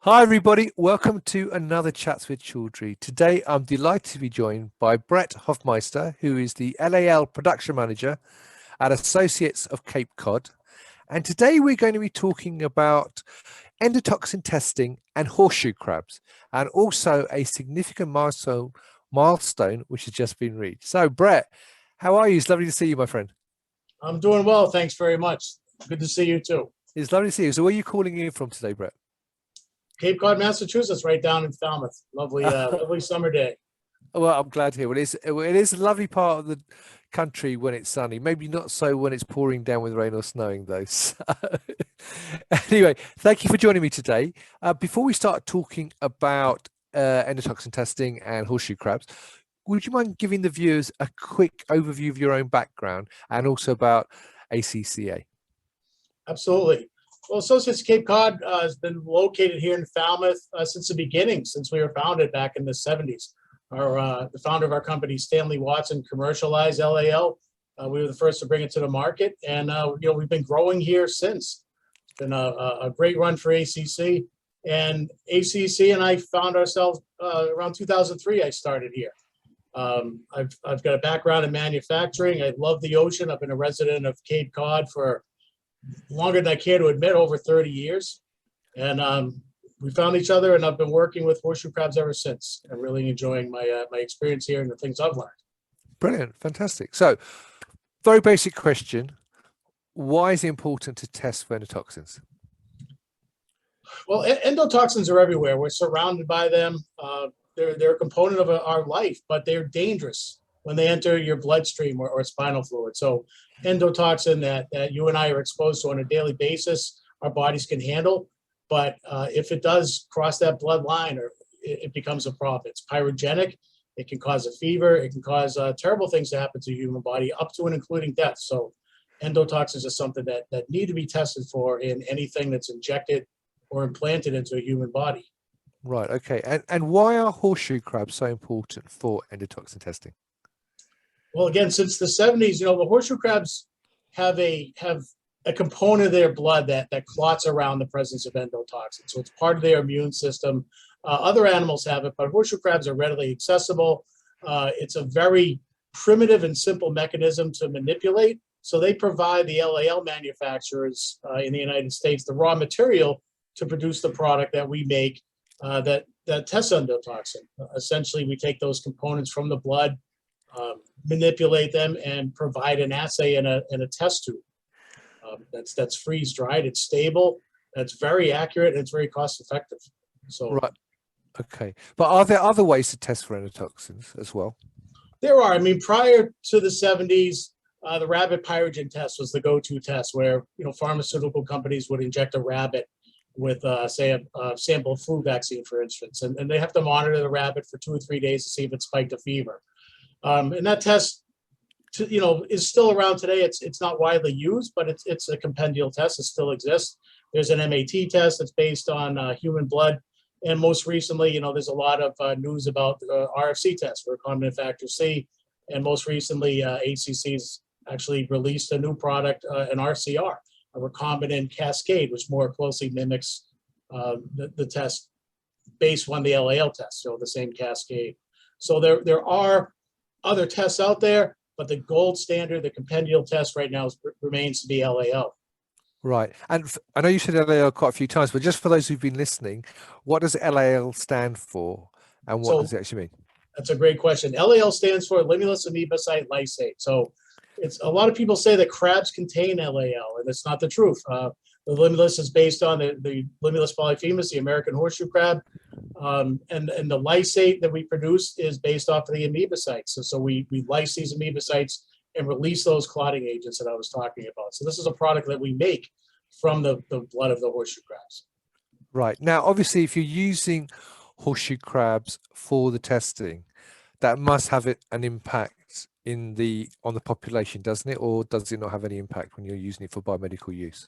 Hi, everybody. Welcome to another Chats with Children. Today, I'm delighted to be joined by Brett Hoffmiester, who is the LAL Production Manager at Associates of Cape Cod. And today, we're going to be talking about endotoxin testing and horseshoe crabs, and also a significant milestone which has just been reached. So, Brett, how are you? It's lovely to see you, my friend. I'm doing well. Thanks very much. Good to see you too. It's lovely to see you. So, where are you calling in from today, Brett? Cape Cod, Massachusetts, right down in Falmouth. Lovely, lovely summer day. Well, I'm glad to hear. It is a lovely part of the country when it's sunny. Maybe not so when it's pouring down with rain or snowing, though. So, anyway, thank you for joining me today. Before we start talking about endotoxin testing and horseshoe crabs, would you mind giving the viewers a quick overview of your own background and also about ACCA? Absolutely. Well, Associates Cape Cod has been located here in Falmouth since the beginning, since we were founded back in the 70s. The founder of our company, Stanley Watson, commercialized LAL. We were the first to bring it to the market, and we've been growing here since. It's been a great run for ACC, and ACC and I found ourselves around 2003. I started here. I've got a background in manufacturing. I love the ocean. I've been a resident of Cape Cod for longer than I care to admit, over 30 years. And we found each other, and I've been working with horseshoe crabs ever since. I'm really enjoying my experience here and the things I've learned. Brilliant. Fantastic. So, very basic question. Why is it important to test for endotoxins? Well, endotoxins are everywhere. We're surrounded by them. They're a component of our life, but they're dangerous when they enter your bloodstream or spinal fluid. So endotoxin that you and I are exposed to on a daily basis, our bodies can handle. But if it does cross that bloodline, or it becomes a problem. It's pyrogenic. It can cause a fever. It can cause terrible things to happen to the human body, up to and including death. So endotoxins is something that need to be tested for in anything that's injected or implanted into a human body. Right. Okay. And why are horseshoe crabs so important for endotoxin testing? Well, again, since the 70s, the horseshoe crabs have a component of their blood that clots around the presence of endotoxin. So it's part of their immune system. Other animals have it, but horseshoe crabs are readily accessible. It's a very primitive and simple mechanism to manipulate. So they provide the LAL manufacturers in the United States the raw material to produce the product that we make that tests endotoxin. Essentially, we take those components from the blood, manipulate them, and provide an assay in a test tube. That's freeze dried. It's stable. That's very accurate. And it's very cost effective. So right. Okay. But are there other ways to test for endotoxins as well? There are. I mean, prior to the 70s, the rabbit pyrogen test was the go-to test, where pharmaceutical companies would inject a rabbit with, say, a sample of flu vaccine, for instance, and they have to monitor the rabbit for 2 or 3 days to see if it spiked a fever. And that test, is still around today. It's not widely used, but it's a compendial test. It still exists. There's an MAT test that's based on human blood, and most recently, there's a lot of news about RFC tests, recombinant factor C, and most recently, ACC's actually released a new product, an RCR, a recombinant cascade, which more closely mimics the test based on the LAL test, so the same cascade. So there are other tests out there, but the gold standard, the compendial test right now remains to be LAL. Right. And I know you said LAL quite a few times, but just for those who've been listening, what does LAL stand for, and what does it actually mean? That's a great question. LAL stands for Limulus amoebocyte lysate. So a lot of people say that crabs contain LAL, and it's not the truth. The Limulus is based on the Limulus polyphemus, the American horseshoe crab, and the lysate that we produce is based off of the amoebocytes. So we lyse these amoebocytes and release those clotting agents that I was talking about. So this is a product that we make from the blood of the horseshoe crabs. Right. Now, obviously, if you're using horseshoe crabs for the testing, that must have an impact on the population, doesn't it? Or does it not have any impact when you're using it for biomedical use?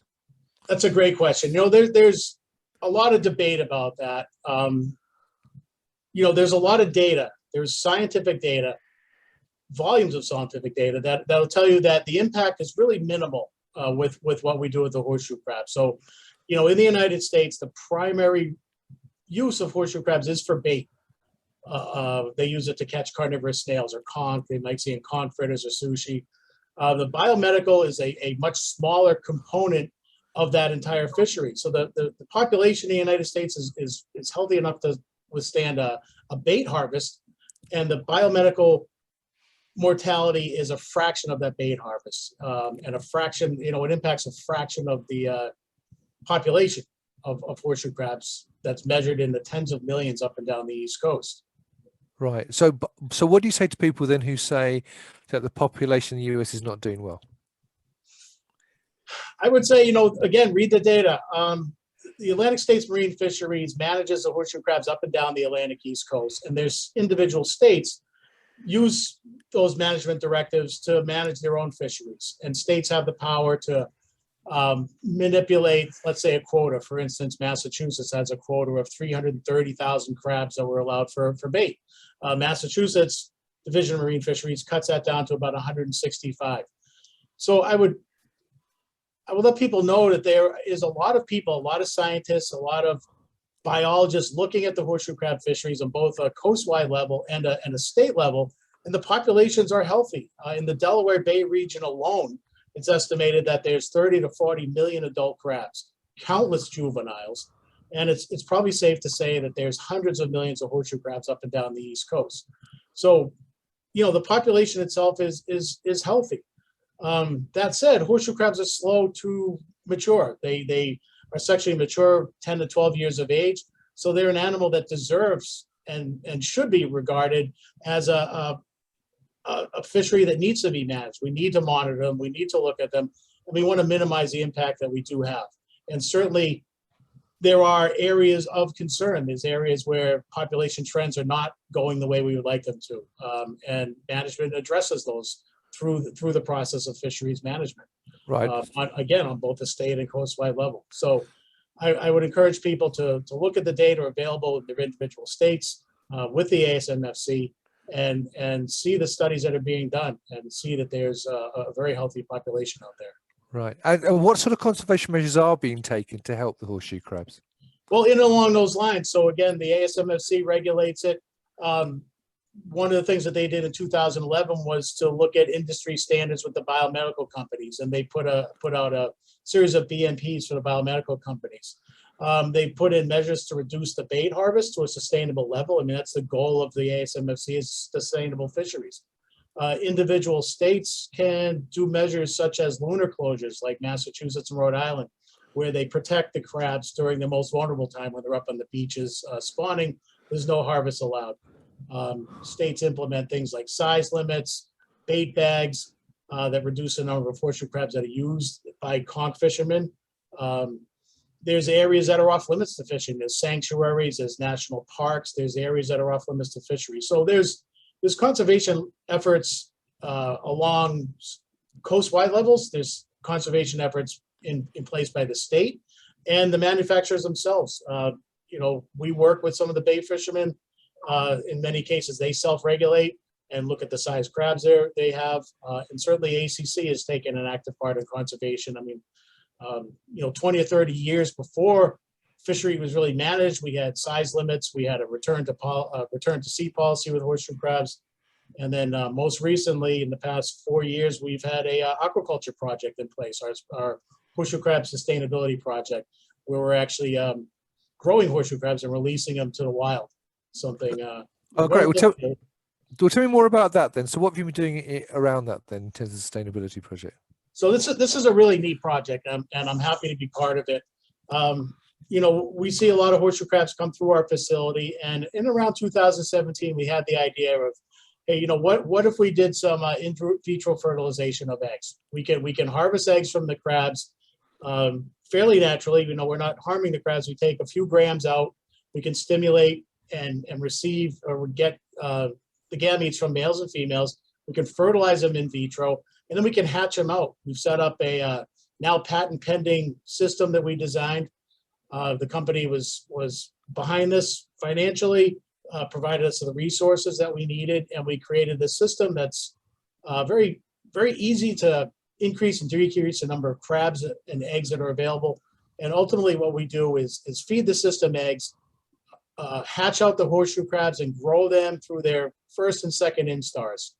That's a great question. There's a lot of debate about that. There's a lot of data. There's scientific data, volumes of scientific data that'll tell you that the impact is really minimal with what we do with the horseshoe crab. So, in the United States, the primary use of horseshoe crabs is for bait. They use it to catch carnivorous snails or conch. They might see in conch fritters or sushi. The biomedical is a much smaller component of that entire fishery. So the population in the United States is healthy enough to withstand a bait harvest, and the biomedical mortality is a fraction of that bait harvest, and a fraction, it impacts a fraction of the population of horseshoe crabs that's measured in the tens of millions up and down the East Coast. Right. So what do you say to people then who say that the population in the US is not doing well? I would say, again, read the data. The Atlantic States Marine Fisheries manages the horseshoe crabs up and down the Atlantic East Coast, and there's individual states use those management directives to manage their own fisheries, and states have the power to manipulate, let's say, a quota. For instance, Massachusetts has a quota of 330,000 crabs that were allowed for bait. Massachusetts Division of Marine Fisheries cuts that down to about 165. So I would let people know that there is a lot of people, a lot of scientists, a lot of biologists looking at the horseshoe crab fisheries on both a coastwide level and a state level, and the populations are healthy. In the Delaware Bay region alone, it's estimated that there's 30 to 40 million adult crabs, countless juveniles, and it's probably safe to say that there's hundreds of millions of horseshoe crabs up and down the East Coast. So, the population itself is healthy. That said, horseshoe crabs are slow to mature. They are sexually mature 10 to 12 years of age. So they're an animal that deserves and should be regarded as a fishery that needs to be managed. We need to monitor them. We need to look at them. And we want to minimize the impact that we do have. And certainly there are areas of concern. There's areas where population trends are not going the way we would like them to. And management addresses those through the process of fisheries management, right? On both the state and coastwide level. So I would encourage people to look at the data available in their individual states with the ASMFC and see the studies that are being done and see that there's a very healthy population out there. Right. And what sort of conservation measures are being taken to help the horseshoe crabs? Well, in along those lines. So again, the ASMFC regulates it. One of the things that they did in 2011 was to look at industry standards with the biomedical companies, and they put out a series of BMPs for the biomedical companies. They put in measures to reduce the bait harvest to a sustainable level. I mean, that's the goal of the ASMFC, is sustainable fisheries. Individual states can do measures such as lunar closures, like Massachusetts and Rhode Island, where they protect the crabs during the most vulnerable time when they're up on the beaches spawning. There's no harvest allowed. States implement things like size limits, bait bags that reduce the number of horseshoe crabs that are used by conch fishermen. There's areas that are off limits to fishing. There's sanctuaries, there's national parks, there's areas that are off limits to fishery. So there's conservation efforts along coastwide levels. There's conservation efforts in place by the state and the manufacturers themselves. We work with some of the bait fishermen. In many cases, they self-regulate and look at the size crabs they have. And certainly ACC has taken an active part in conservation. I mean, 20 or 30 years before fishery was really managed, we had size limits. We had a return to sea policy with horseshoe crabs. And then most recently, in the past 4 years, we've had a aquaculture project in place, our horseshoe crab sustainability project, where we're actually growing horseshoe crabs and releasing them to the wild. Something. Oh, great. Well, tell me more about that then. So what have you been doing around that then in terms of sustainability project? So this is a really neat project, and I'm happy to be part of it. We see a lot of horseshoe crabs come through our facility, and in around 2017, we had the idea of, hey, what if we did some in vitro fertilization of eggs? We can harvest eggs from the crabs fairly naturally. We're not harming the crabs. We take a few grams out. We can stimulate and receive or get the gametes from males and females. We can fertilize them in vitro, and then we can hatch them out. We've set up a now patent pending system that we designed. The company was behind this financially, provided us the resources that we needed, and we created this system that's very, very easy to increase and decrease the number of crabs and eggs that are available. And ultimately what we do is feed the system eggs, hatch out the horseshoe crabs and grow them through their first and second instars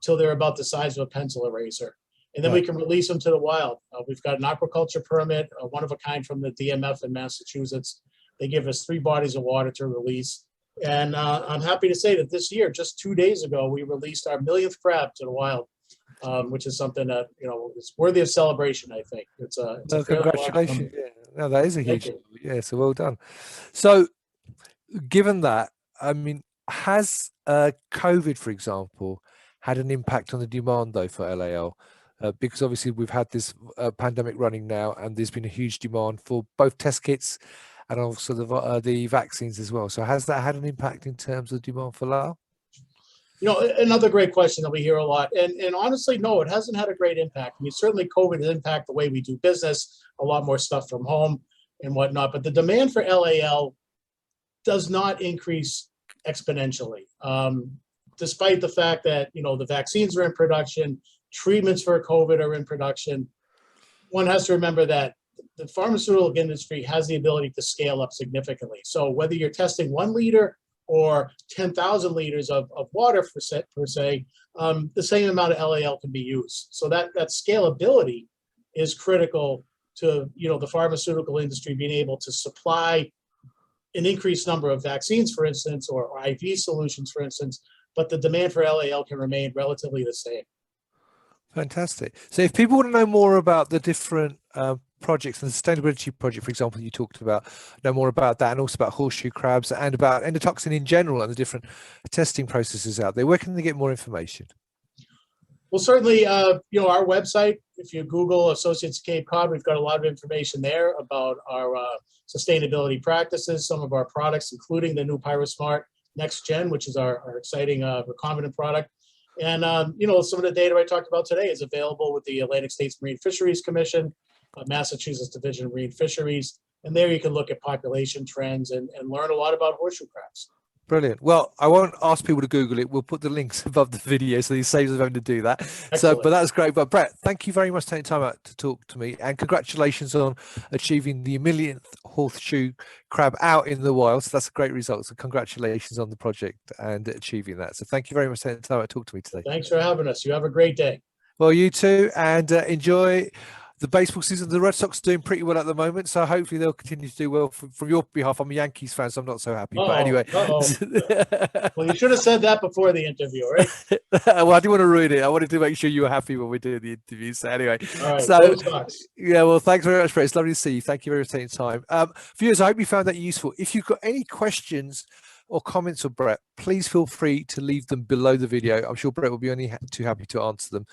till they're about the size of a pencil eraser. And then we can release them to the wild. We've got an aquaculture permit, one of a kind from the DMF in Massachusetts. They give us 3 bodies of water to release. And I'm happy to say that this year, just 2 days ago, we released our 1,000,000th crab to the wild, which is something that, you know, is worthy of celebration, I think. It's a congratulations. Yeah. No, that is a huge, yeah, so well done. So given that, I mean, has COVID, for example, had an impact on the demand though for LAL? Because obviously we've had this pandemic running now, and there's been a huge demand for both test kits and also the vaccines as well. So has that had an impact in terms of demand for LAL? You know, another great question that we hear a lot. And honestly, no, it hasn't had a great impact. I mean, certainly COVID has impacted the way we do business, a lot more stuff from home and whatnot. But the demand for LAL does not increase exponentially, despite the fact that, you know, the vaccines are in production, treatments for COVID are in production. One has to remember that the pharmaceutical industry has the ability to scale up significantly. So whether you're testing 1 liter or 10,000 liters of water per se, the same amount of LAL can be used. So that scalability is critical to, you know, the pharmaceutical industry being able to supply an increased number of vaccines, for instance, or IV solutions, for instance, but the demand for LAL can remain relatively the same. Fantastic. So if people want to know more about the different projects, and the sustainability project, for example, you talked about, know more about that, and also about horseshoe crabs and about endotoxin in general and the different testing processes out there, where can they get more information? Well, certainly, you know, our website, if you Google Associates Cape Cod, we've got a lot of information there about our sustainability practices, some of our products, including the new PyroSmart Next Gen, which is our exciting recombinant product. And, you know, some of the data I talked about today is available with the Atlantic States Marine Fisheries Commission, Massachusetts Division of Marine Fisheries. And there you can look at population trends and learn a lot about horseshoe crabs. Brilliant. Well, I won't ask people to Google it. We'll put the links above the video so it saves us having to do that. Excellent. So, but that's great. But Brett, thank you very much for taking time out to talk to me, and congratulations on achieving the 1,000,000th horseshoe crab out in the wild. So that's a great result. So congratulations on the project and achieving that. So thank you very much for taking time out to talk to me today. Thanks for having us. You have a great day. Well, you too, and enjoy the baseball season. The Red Sox are doing pretty well at the moment, so hopefully they'll continue to do well. From your behalf, I'm a Yankees fan, so I'm not so happy. But anyway. Well, you should have said that before the interview, right? Well, I didn't want to ruin it. I wanted to make sure you were happy when we did the interview. So anyway, all right, so yeah, well, thanks very much, Brett. It's lovely to see you. Thank you very much for taking time. Viewers, I hope you found that useful. If you've got any questions or comments for Brett, please feel free to leave them below the video. I'm sure Brett will be only too happy to answer them.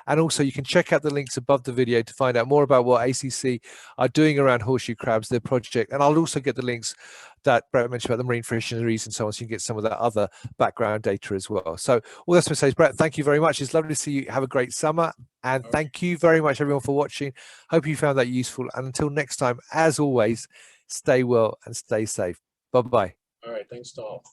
And also you can check out the links above the video to find out more about what ACC are doing around horseshoe crabs, their project. And I'll also get the links that Brett mentioned about the marine fisheries and so on, so you can get some of that other background data as well. So all that's going to say is, Brett, thank you very much. It's lovely to see you. Have a great summer. And thank you very much, everyone, for watching. Hope you found that useful. And until next time, as always, stay well and stay safe. Bye-bye. All right, thanks to all.